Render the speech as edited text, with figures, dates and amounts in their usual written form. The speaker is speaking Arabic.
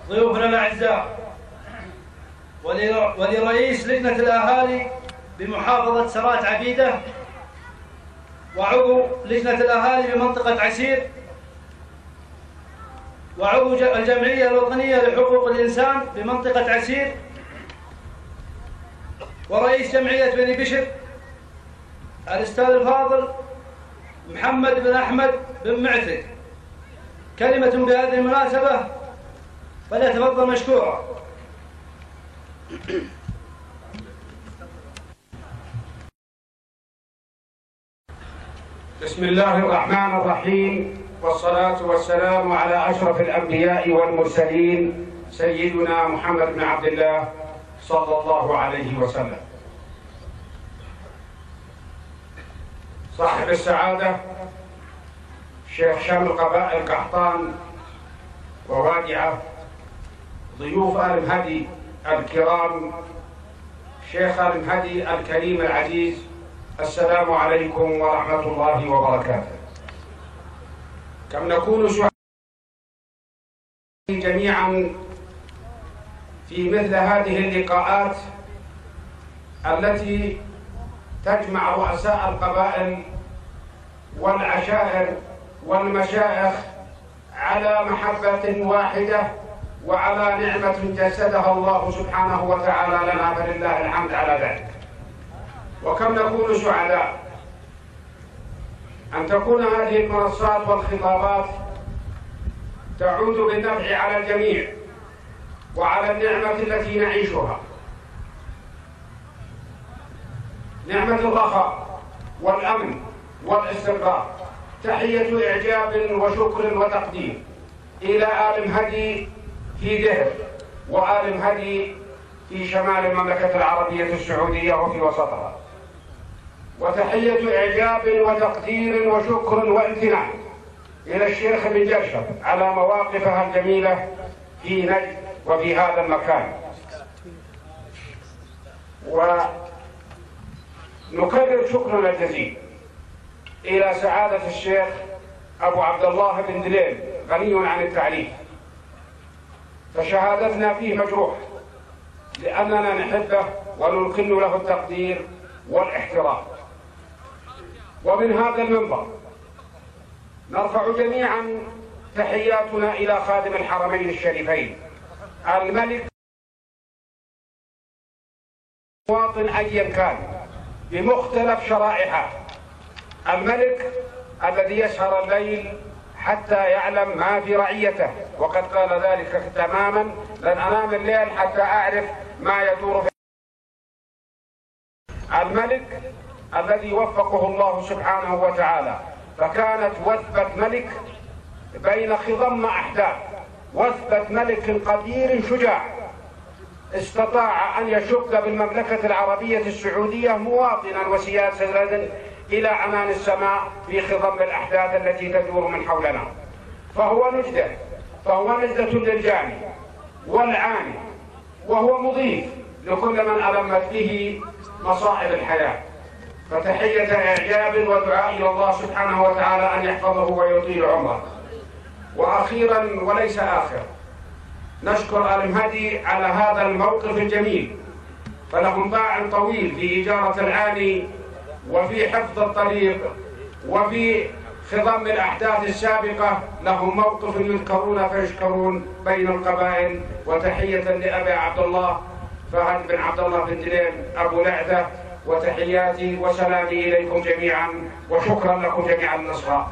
ضيوفنا الأعزاء، ولرئيس لجنة الأهالي بمحافظة سرات عبيدة، وعضو لجنة الأهالي بمنطقة عسير، وعضو الجمعية الوطنية لحقوق الإنسان بمنطقة عسير، ورئيس جمعية بني بشر الأستاذ الفاضل محمد بن أحمد بن معتق، كلمة بهذه المناسبة فليتفضل مشكورا. بسم الله الرحمن الرحيم، والصلاة والسلام على أشرف الأنبياء والمرسلين سيدنا محمد بن عبد الله صلى الله عليه وسلم. صاحب السعادة شيخ شمل قبائل قحطان ووادعة، ضيوف آل مهدي الكرام، شيخ آل مهدي الكريم العزيز، السلام عليكم ورحمة الله وبركاته. كم نكون شهداء جميعا في مثل هذه اللقاءات التي تجمع رؤساء القبائل والعشائر والمشايخ على محبة واحدة وعلى نعمة جسدها الله سبحانه وتعالى لنا، فلله الحمد على ذلك. وكم نكون سعداء أن تكون هذه المنصات والخطابات تعود بالنفع على الجميع وعلى النعمة التي نعيشها، نعمة الرخاء والأمن والاستقرار. تحية إعجاب وشكر وتقدير إلى آل مهدي في دهر وآل مهدي في شمال المملكة العربية السعودية وفي وسطها، وتحية إعجاب وتقدير وشكر وامتنان إلى الشيخ بن جرشم على مواقفها الجميلة في نجد وفي هذا المكان. ونكرر شكرنا الجزيل إلى سعادة الشيخ أبو عبد الله بن دليل غني عن التعريف، فشهادتنا فيه مجروح لأننا نحبه ونلقن له التقدير والاحترام. ومن هذا المنبر نرفع جميعا تحياتنا إلى خادم الحرمين الشريفين الملك، مواطن أيا كان بمختلف شرائحه، الملك الذي يسهر الليل حتى يعلم ما في رعيته، وقد قال ذلك تماما: لن أنام الليل حتى أعرف ما يدور في الملك الذي وفقه الله سبحانه وتعالى، فكانت وثبة ملك بين خضم أحداث، وثبة ملك قدير شجاع استطاع أن يشق بالمملكة العربية السعودية مواطنا وسياسة إلى عنان السماء في خضم الأحداث التي تدور من حولنا. فهو نجدة للجاني والعاني، وهو مضيف لكل من ألمت به مصائب الحياة. فتحية إعجاب ودعاء إلى الله سبحانه وتعالى أن يحفظه ويطيل عمره. وأخيرا وليس آخر، نشكر آل مهدي على هذا الموقف الجميل، فلهم باع طويل في إجارة العاني وفي حفظ الطريق وفي خضم الأحداث السابقة، لهم موقف يذكرون فيشكرون بين القبائل. وتحية لأبي عبد الله فهد بن عبد الله بن دليل أبو لعثة، وتحياتي وسلامي إليكم جميعا، وشكرا لكم جميعا الإصغاء.